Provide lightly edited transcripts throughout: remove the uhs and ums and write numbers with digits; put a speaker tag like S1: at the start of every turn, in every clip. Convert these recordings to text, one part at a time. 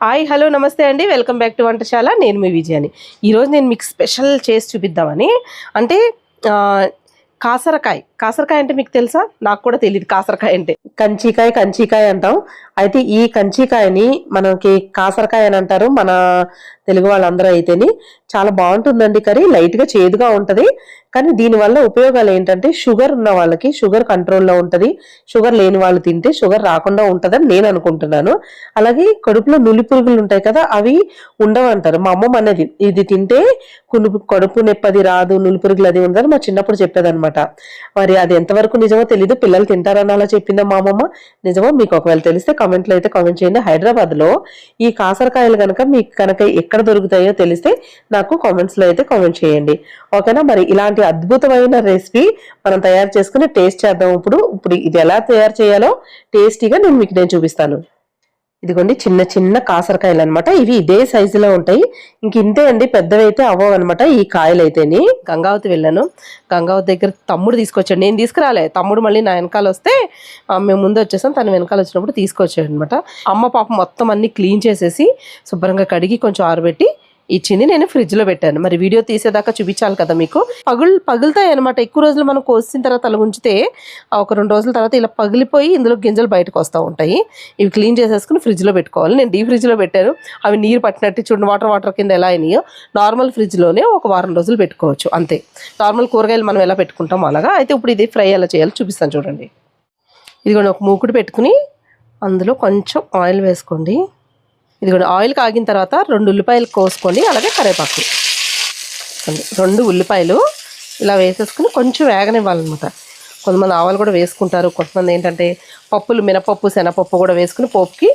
S1: Hi hello నమస్తే అండి, welcome back to వంటశాల. నేను మీ విజయాని. ఈరోజు నేను మీకు స్పెషల్ చేసి చూపిద్దామని. అంటే కాసరకాయ. కాసరకాయ అంటే మీకు తెలుసా? నాకు కూడా తెలియదు కాసరకాయ అంటే. కంచికాయ అంటాం. అయితే ఈ కంచికాయని మనకి కాసరకాయ అని అంటారు మన తెలుగు వాళ్ళందరూ. అయితేని చాలా బాగుంటుందండి కర్రీ. లైట్గా చేదుగా ఉంటుంది, కానీ దీనివల్ల ఉపయోగాలు ఏంటంటే షుగర్ ఉన్న వాళ్ళకి షుగర్ కంట్రోల్లో ఉంటుంది, షుగర్ లేని వాళ్ళు తింటే షుగర్ రాకుండా ఉంటుందని నేను అనుకుంటున్నాను. అలాగే కడుపులో నులి పురుగులు ఉంటాయి కదా, అవి ఉండవంటారు మా అమ్మమ్మ అనేది. ఇది తింటే కడుపు నొప్పి రాదు, నులి పురుగులు అది ఉండదని మా చిన్నప్పుడు చెప్పేదనమాట. మరి అది ఎంతవరకు నిజమో తెలీదు. పిల్లలు తింటారని అలా చెప్పిందా మా అమ్మమ్మ. నిజమో మీకు ఒకవేళ తెలిస్తే కామెంట్లో అయితే కామెంట్ చేయండి. హైదరాబాద్ లో ఈ కాసరకాయలు కనుక మీకు కనుక ఎక్కడ దొరుకుతాయో తెలిస్తే నాకు కామెంట్స్ లో అయితే కామెంట్ చేయండి, ఓకేనా? మరి ఇలాంటి అద్భుతమైన రెసిపీ మనం తయారు చేసుకుని టేస్ట్ చేద్దాం. ఇప్పుడు ఇది ఎలా తయారు చేయాలో టేస్టీగా నేను చూపిస్తాను. ఇదిగోండి చిన్న చిన్న కాసరకాయలు అనమాట. ఇవి ఇదే సైజులో ఉంటాయి. ఇంక ఇంతే అండి, పెద్దవి అయితే అవ్వవు అనమాట ఈ కాయలు అయితేని. గంగావతి వెళ్ళాను. గంగావతి దగ్గర తమ్ముడు తీసుకొచ్చాడు, నేను తీసుకురాలే. తమ్ముడు మళ్ళీ నా వెనకాల వస్తే మేము ముందు వచ్చేసాం, తను వెనకాల వచ్చినప్పుడు తీసుకొచ్చాడు అనమాట. అమ్మ పాప మొత్తం అన్ని క్లీన్ చేసేసి శుభ్రంగా కడిగి కొంచెం ఆరబెట్టి ఇచ్చింది. నేను ఫ్రిడ్జ్లో పెట్టాను. మరి వీడియో తీసేదాకా చూపించాలి కదా మీకు. పగులుతాయి అనమాట. ఎక్కువ రోజులు మనం కోసిన తర్వాత అలా ఉంచితే ఒక 2 రోజుల తర్వాత ఇలా పగిలిపోయి ఇందులో గింజలు బయటకు వస్తూ ఉంటాయి. ఇవి క్లీన్ చేసేసుకుని ఫ్రిడ్జ్లో పెట్టుకోవాలి. నేను డీప్ ఫ్రిడ్జ్లో పెట్టాను. అవి నీరు పట్టినట్టు చూడండి, వాటర్ కింద ఎలా అయినాయో. నార్మల్ ఫ్రిడ్జ్లోనే ఒక వారం రోజులు పెట్టుకోవచ్చు అంతే. నార్మల్ కూరగాయలు మనం ఎలా పెట్టుకుంటాం అలాగా. అయితే ఇప్పుడు ఇది ఫ్రై ఎలా చేయాలో చూపిస్తాను చూడండి. ఇదిగోండి ఒక మూకుడు పెట్టుకుని అందులో కొంచెం ఆయిల్ వేసుకోండి. ఇదిగోండి ఆయిల్ కాగిన తర్వాత 2 ఉల్లిపాయలు కోసుకోండి, అలాగే కరివేపాకు. 2 ఉల్లిపాయలు ఇలా వేసేసుకుని కొంచెం వేగనివ్వాలన్నమాట. కొంతమంది ఆవాలు కూడా వేసుకుంటారు, కొంతమంది ఏంటంటే పప్పులు మినపప్పు శనగపప్పు కూడా వేసుకుని పోపుకి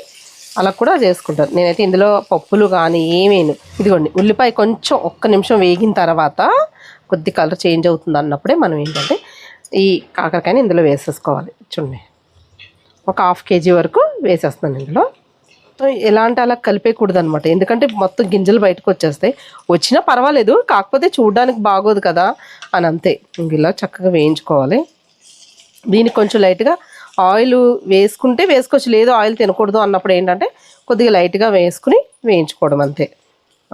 S1: అలా కూడా చేసుకుంటారు. నేనైతే ఇందులో పప్పులు కానీ ఏమేను. ఇదిగోండి ఉల్లిపాయ కొంచెం 1 నిమిషం వేగిన తర్వాత కొద్ది కలర్ చేంజ్ అవుతుంది అన్నప్పుడే మనం ఏంటంటే ఈ కాకరకాయని ఇందులో వేసేసుకోవాలి. చూడండి ఒక 1/2 కేజీ వరకు వేసేస్తున్నాను ఇందులో. ఎలాంటి అలా కలిపేయకూడదు అనమాట, ఎందుకంటే మొత్తం గింజలు బయటకు వచ్చేస్తాయి. వచ్చినా పర్వాలేదు, కాకపోతే చూడడానికి బాగోదు కదా అని అంతే. ఇలా చక్కగా వేయించుకోవాలి. దీనికి కొంచెం లైట్గా ఆయిల్ వేసుకుంటే వేసుకోవచ్చు, లేదు ఆయిల్ తినకూడదు అన్నప్పుడు ఏంటంటే కొద్దిగా లైట్గా వేసుకుని వేయించుకోవడం అంతే.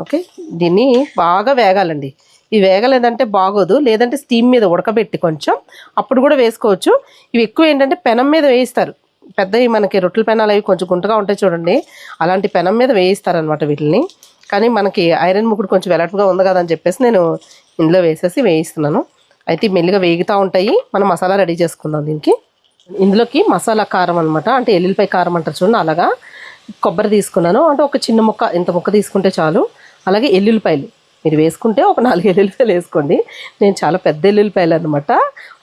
S1: ఓకే, దీన్ని బాగా వేగాలండి. ఇవి వేగలేదంటే బాగోదు, లేదంటే స్టీమ్ మీద ఉడకబెట్టి కొంచెం అప్పుడు కూడా వేసుకోవచ్చు. ఇవి ఎక్కువ ఏంటంటే పెనం మీద వేయిస్తారు. పెద్దవి మనకి రొట్టెల పెనాలు అవి కొంచెం గుంటగా ఉంటాయి చూడండి, అలాంటి పెనం మీద వేయిస్తారనమాట వీటిని. కానీ మనకి ఐరన్ ముకుడు కొంచెం వెలటుగా ఉంది కదా అని చెప్పేసి నేను ఇందులో వేసేసి వేయిస్తున్నాను. అయితే మెల్లిగా వేగుతూ ఉంటాయి. మనం మసాలా రెడీ చేసుకుందాం దీనికి. ఇందులోకి మసాలా కారం అనమాట, అంటే ఎల్లుల్లిపాయ కారం అంటారు చూడండి, అలాగా కొబ్బరి తీసుకున్నాను. అంటే ఒక చిన్న ముక్క, ఇంత ముక్క తీసుకుంటే చాలు. అలాగే ఎల్లుల్లిపాయలు మీరు వేసుకుంటే ఒక 4 ఎల్లుల్లిపాయలు వేసుకోండి. నేను చాలా పెద్ద ఎల్లుల్లిపాయలు అనమాట,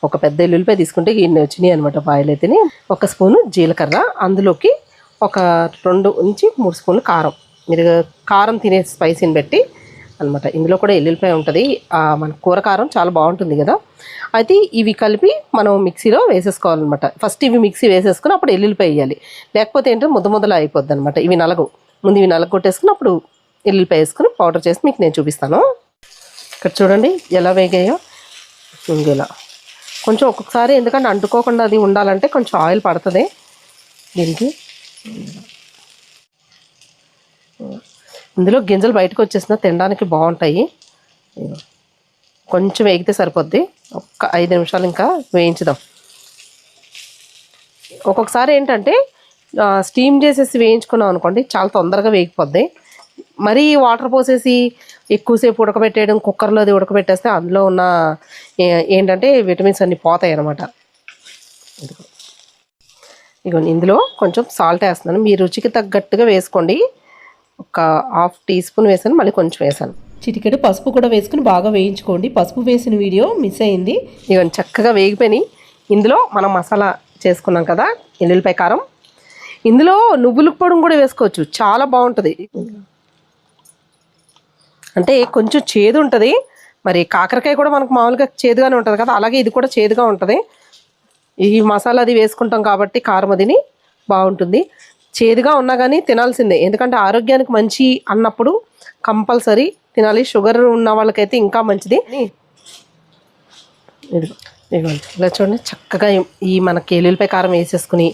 S1: ఒక పెద్ద ఎల్లుల్లిపాయ తీసుకుంటే ఇన్ని వచ్చినాయి అనమాట పాయలు అయితేనే. 1 స్పూను జీలకర్ర, అందులోకి ఒక 2 నుంచి 3 స్పూన్లు కారం. మీరు కారం తినే స్పైసీని బట్టి అనమాట. ఇందులో కూడా ఎల్లుల్లిపాయ ఉంటుంది, మన కూర కారం చాలా బాగుంటుంది కదా. అయితే ఇవి కలిపి మనం మిక్సీలో వేసేసుకోవాలన్నమాట. ఫస్ట్ ఇవి మిక్సీ వేసేసుకుని అప్పుడు ఎల్లుల్లిపాయ వేయాలి, లేకపోతే ఏంటంటే ముద్దలా అయిపోద్ది అనమాట. ఇవి ముందు ఇవి నలగొట్టేసుకుని అప్పుడు ఎల్లుల్లిపాయ వేసుకుని పౌడర్ చేసి మీకు నేను చూపిస్తాను. ఇక్కడ చూడండి ఎలా వేగాయో. ఇలా కొంచెం ఒక్కొక్కసారి ఎందుకంటే అంటుకోకుండా అది ఉండాలంటే కొంచెం ఆయిల్ పడుతుంది దీనికి. ఇందులో గింజలు బయటకు వచ్చేసిన తినడానికి బాగుంటాయి. కొంచెం వేగితే సరిపోద్ది. ఒక్క 5 నిమిషాలు ఇంకా వేయించుదాం. ఒక్కొక్కసారి ఏంటంటే స్టీమ్ చేసేసి వేయించుకున్నాం అనుకోండి, చాలా తొందరగా వేగిపోద్ది. మరీ వాటర్ పోసేసి ఎక్కువసేపు ఉడకబెట్టేయడం, కుక్కర్లో అది ఉడకబెట్టేస్తే అందులో ఉన్న ఏంటంటే విటమిన్స్ అన్నీ పోతాయి అన్నమాట. ఇదిగోండి ఇందులో కొంచెం సాల్ట్ వేస్తున్నాను, మీ రుచికి తగ్గట్టుగా వేసుకోండి. ఒక 1/2 టీ స్పూన్ వేసాను, మళ్ళీ కొంచెం వేసాను. చిటికెడు పసుపు కూడా వేసుకుని బాగా వేయించుకోండి. పసుపు వేసిన వీడియో మిస్ అయింది. ఇవన్నీ చక్కగా వేగిపోయినాయి. ఇందులో మనం మసాలా చేసుకున్నాం కదా, ఎల్లుల్లిపాయ కారం, ఇందులో నువ్వుల పొడి కూడా వేసుకోవచ్చు, చాలా బాగుంటుంది. అంటే కొంచెం చేదు ఉంటుంది. మరి కాకరకాయ కూడా మనకు మామూలుగా చేదుగానే ఉంటుంది కదా, అలాగే ఇది కూడా చేదుగా ఉంటుంది. ఈ మసాలా అది వేసుకుంటాం కాబట్టి కారం అదిని బాగుంటుంది. చేదుగా ఉన్నా కానీ తినాల్సిందే, ఎందుకంటే ఆరోగ్యానికి మంచి అన్నప్పుడు కంపల్సరీ తినాలి. షుగర్ ఉన్న వాళ్ళకైతే ఇంకా మంచిది. ఇదిగోండి ఇలా చూడండి చక్కగా ఈ మనకి ఎల్లుల్లిపాయ కారం వేసేసుకుని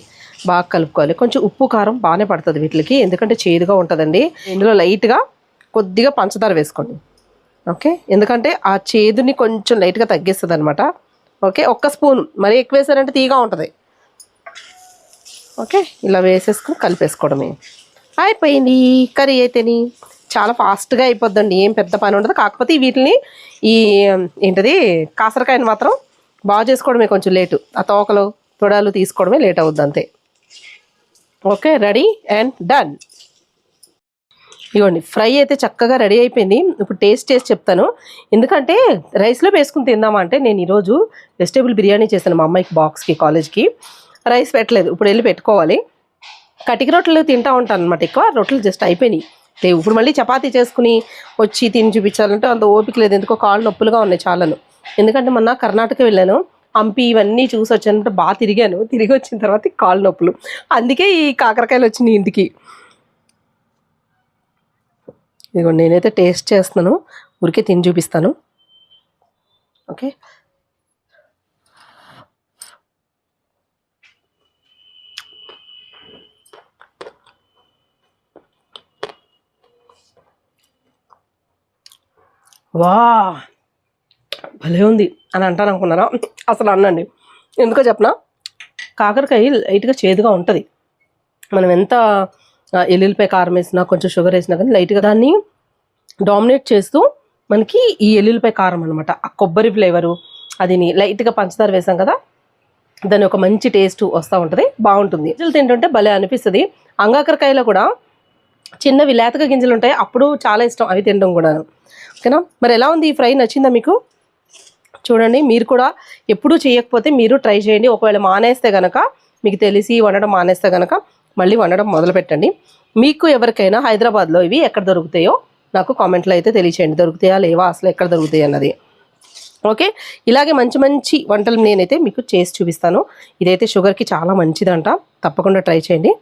S1: బాగా కలుపుకోవాలి. కొంచెం ఉప్పు కారం బాగానే పడుతుంది వీటికి, ఎందుకంటే చేదుగా ఉంటుందండి. ఇందులో లైట్గా కొద్దిగా పంచదార వేసుకోండి. ఓకే, ఎందుకంటే ఆ చేదుని కొంచెం లైట్గా తగ్గిస్తుంది అనమాట. ఓకే, 1 స్పూన్, మరీ ఎక్కువ వేసారంటే తీగా ఉంటుంది. ఓకే, ఇలా వేసేసుకుని కలిపేసుకోవడమే. అయిపోయింది కర్రీ అయితేని. చాలా ఫాస్ట్గా అయిపోద్దండి, ఏం పెద్ద పని ఉండదు. కాకపోతే వీటిని ఈ ఏంటది కాసరకాయని మాత్రం బాగా చేసుకోవడమే కొంచెం లేటు. ఆ తోకలు తొడాలు తీసుకోవడమే లేట్ అవుద్ది అంతే. Okay, ready and done. ఇవ్వండి, ఫ్రై అయితే చక్కగా రెడీ అయిపోయింది. ఇప్పుడు టేస్ట్ చేసి చెప్తాను. ఎందుకంటే రైస్లో వేసుకుని తిందామంటే నేను ఈరోజు వెజిటేబుల్ బిర్యానీ చేశాను మా అమ్మాయికి బాక్స్కి, కాలేజ్కి. రైస్ పెట్టలేదు, ఇప్పుడు వెళ్ళి పెట్టుకోవాలి. కటిక రొట్టెలు తింటూ ఉంటాను అనమాట ఎక్కువ. రొట్టెలు జస్ట్ అయిపోయినాయి లేవు. ఇప్పుడు మళ్ళీ చపాతీ చేసుకుని వచ్చి తిని చూపించాలంటే అంత ఓపిక లేదు. ఎందుకో కాళ్ళు నొప్పులుగా ఉన్నాయి చాలాను. ఎందుకంటే మొన్న కర్ణాటక వెళ్ళాను, హంపి ఇవన్నీ చూసి వచ్చానంటే బాగా తిరిగాను. తిరిగి వచ్చిన తర్వాత కాళ్ళు నొప్పులు, అందుకే ఈ కాకరకాయలు వచ్చినాయి ఇంటికి. ఇదిగో నేనైతే టేస్ట్ చేస్తున్నాను, ఊరికే తిని చూపిస్తాను. ఓకే, వా భలే ఉంది అని అంటాను అనుకున్నారా? అసలు అనండి, ఎందుకో చెప్పనా, కాకరకాయ లైట్గా చేదుగా ఉంటుంది. మనం ఎంత ఎల్లుల్లిపాయ కారం వేసినా కొంచెం షుగర్ వేసినా కానీ లైట్గా దాన్ని డామినేట్ చేస్తూ మనకి ఈ ఎల్లుల్లిపాయ కారం అనమాట, ఆ కొబ్బరి ఫ్లేవరు, అది లైట్గా పంచదార వేసాం కదా, దాని ఒక మంచి టేస్ట్ వస్తూ ఉంటుంది, బాగుంటుంది. గింజలు తింటుంటే భలే అనిపిస్తుంది. అంగాకరకాయలో కూడా చిన్నవి లేతగా గింజలు ఉంటాయి, అప్పుడు చాలా ఇష్టం అవి తినడం కూడాను. ఓకేనా, మరి ఎలా ఉంది ఈ ఫ్రై? నచ్చిందా మీకు? చూడండి, మీరు కూడా ఎప్పుడూ చేయకపోతే మీరు ట్రై చేయండి. ఒకవేళ మానేస్తే కనుక, మీకు తెలిసి వండడం మానేస్తే కనుక మళ్ళీ వండడం మొదలు పెట్టండి. మీకు ఎవరికైనా హైదరాబాద్లో ఇవి ఎక్కడ దొరుకుతాయో నాకు కామెంట్లో అయితే తెలియచేయండి. దొరుకుతాయా లేవా, అసలు ఎక్కడ దొరుకుతాయి అన్నది. ఓకే, ఇలాగే మంచి మంచి వంటలు నేనైతే మీకు చేసి చూపిస్తాను. ఇదైతే షుగర్కి చాలా మంచిదంట, తప్పకుండా ట్రై చేయండి.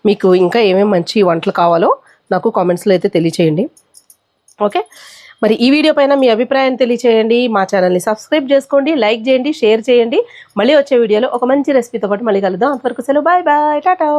S1: మీకు ఇంకా ఏమేమి మంచి వంటలు కావాలో నాకు కామెంట్స్లో అయితే తెలియచేయండి. ఓకే, మరి ఈ వీడియో పైన మీ అభిప్రాయాన్ని తెలియచేయండి. మా ఛానల్ని సబ్స్క్రైబ్ చేసుకోండి, లైక్ చేయండి, షేర్ చేయండి. మళ్ళీ వచ్చే వీడియోలో ఒక మంచి రెసిపీతో పాటు మళ్ళీ కలుద్దాం. అంతవరకు సెలవు, బాయ్ బాయ్, టాటా.